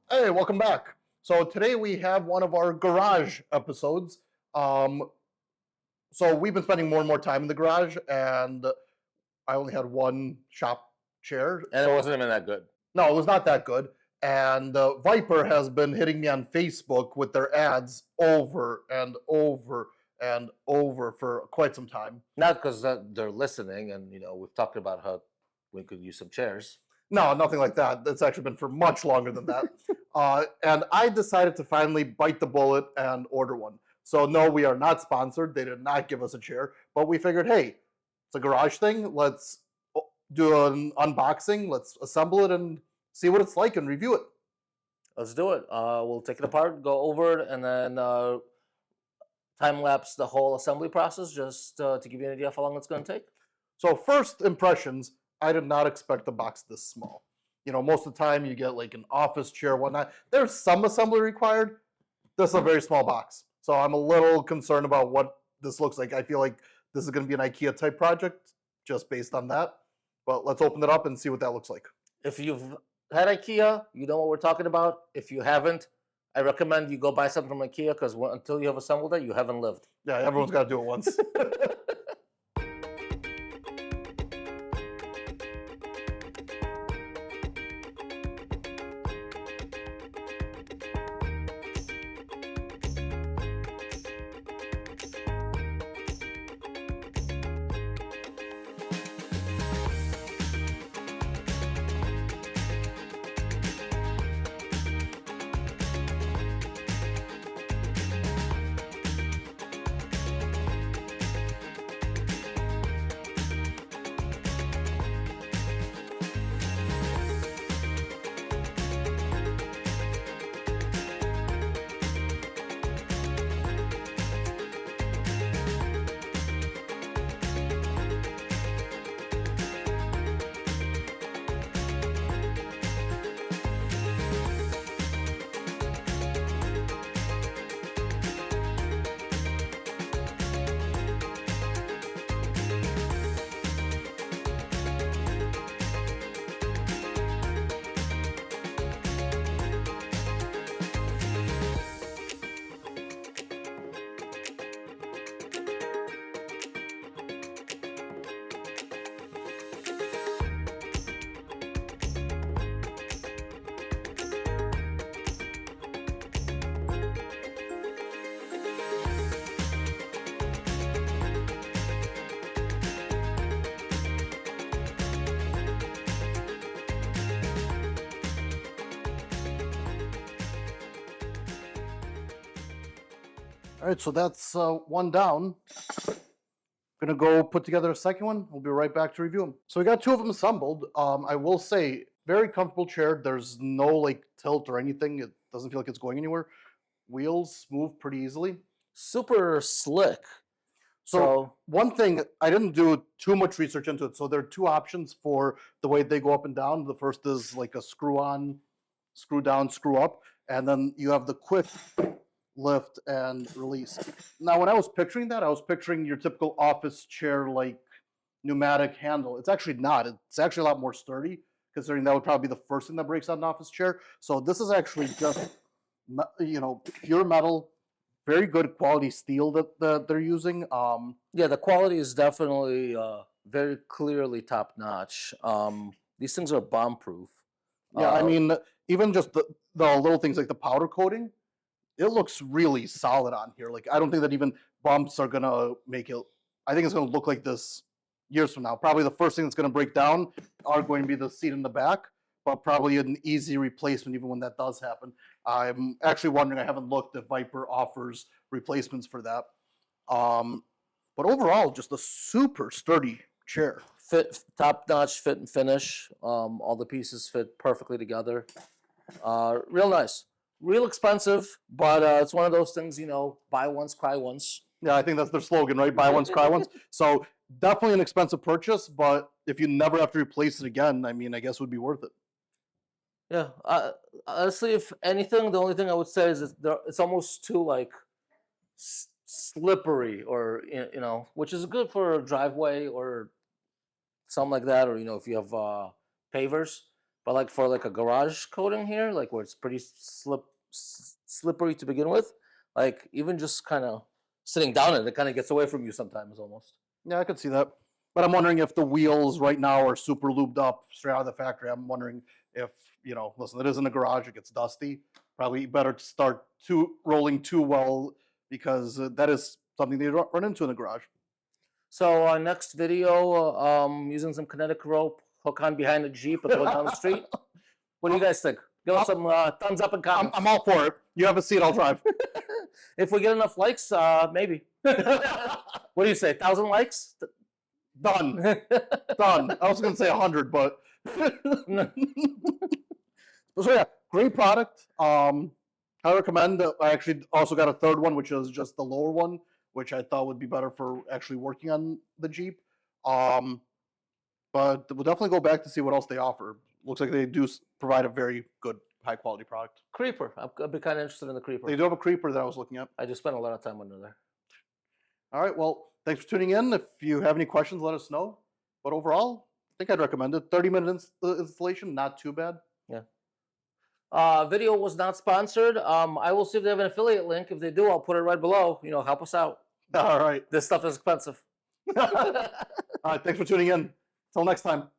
Hey, welcome back. So today we have one of our garage episodes. So we've been spending more and more time in the garage, and I only had one shop chair. And it wasn't even that good. No, it was not that good. And Vyper has been hitting me on Facebook with their ads over and over and over for quite some time. Not because they're listening, and we've talked about how we could use some chairs. No, nothing like that. It's actually been for much longer than that. And I decided to finally bite the bullet and order one. So no, we are not sponsored. They did not give us a chair, but we figured, hey, it's a garage thing. Let's do an unboxing. Let's assemble it and see what it's like and review it. Let's do it. We'll take it apart, go over it, and then time lapse the whole assembly process just to give you an idea of how long it's going to take. So first impressions, I did not expect the box this small. Most of the time you get like an office chair, whatnot. There's some assembly required. This is a very small box. So I'm a little concerned about what this looks like. I feel like this is going to be an IKEA type project just based on that. But let's open it up and see what that looks like. If you've had IKEA, you know what we're talking about. If you haven't, I recommend you go buy something from IKEA because until you have assembled it, you haven't lived. Yeah, everyone's got to do it once. All right, so that's one down. Gonna go put together a second one. We'll be right back to review them. So we got two of them assembled. I will say, very comfortable chair. There's no like tilt or anything. It doesn't feel like it's going anywhere. Wheels move pretty easily. Super slick. So one thing, I didn't do too much research into it. So there are two options for the way they go up and down. The first is like a screw on, screw down, screw up. And then you have the quick lift and release. Now, when I was picturing that, I was picturing your typical office chair like pneumatic handle. It's actually not. It's actually a lot more sturdy, considering that would probably be the first thing that breaks out an office chair. So this is actually just, pure metal, very good quality steel that they're using. Yeah, the quality is definitely very clearly top notch. These things are bomb proof. Yeah, I mean, even just the little things like the powder coating, it looks really solid on here. Like, I don't think that even bumps are gonna make it. I think it's gonna look like this years from now. Probably the first thing that's gonna break down are going to be the seat in the back, but probably an easy replacement even when that does happen. I'm actually wondering, I haven't looked if Vyper offers replacements for that. But overall, just a super sturdy chair. Fit, top-notch fit and finish. All the pieces fit perfectly together. Real nice. Real expensive, but it's one of those things, buy once, cry once. Yeah, I think that's their slogan, right? Buy once, cry once. So definitely an expensive purchase, but if you never have to replace it again, I mean, I guess it would be worth it. Yeah. Honestly, if anything, the only thing I would say is it's almost too like slippery, or which is good for a driveway or something like that, or if you have pavers. But like for like a garage coating here, like where it's pretty slippery to begin with, like even just kind of sitting down in it kind of gets away from you sometimes almost. Yeah, I could see that. But I'm wondering if the wheels right now are super lubed up straight out of the factory. I'm wondering if, listen, it is in the garage, it gets dusty. Probably better to start rolling too well, because that is something they run into in the garage. So next video, using some kinetic rope, hook on behind the Jeep and go down the street. What do you guys think? Give us some thumbs up and comments. I'm all for it. You have a seat, I'll drive. If we get enough likes, maybe. What do you say? 1,000 likes? Done. Done. I was going to say 100, but. So yeah, great product. I recommend. I actually also got a third one, which is just the lower one, which I thought would be better for actually working on the Jeep. But we'll definitely go back to see what else they offer. Looks like they do provide a very good, high quality product. Creeper. I'd be kind of interested in the Creeper. They do have a Creeper that I was looking at. I just spent a lot of time under there. All right. Well, thanks for tuning in. If you have any questions, let us know. But overall, I think I'd recommend it. 30-minute installation, not too bad. Yeah. Video was not sponsored. I will see if they have an affiliate link. If they do, I'll put it right below. Help us out. All right. This stuff is expensive. All right. Thanks for tuning in. Till next time.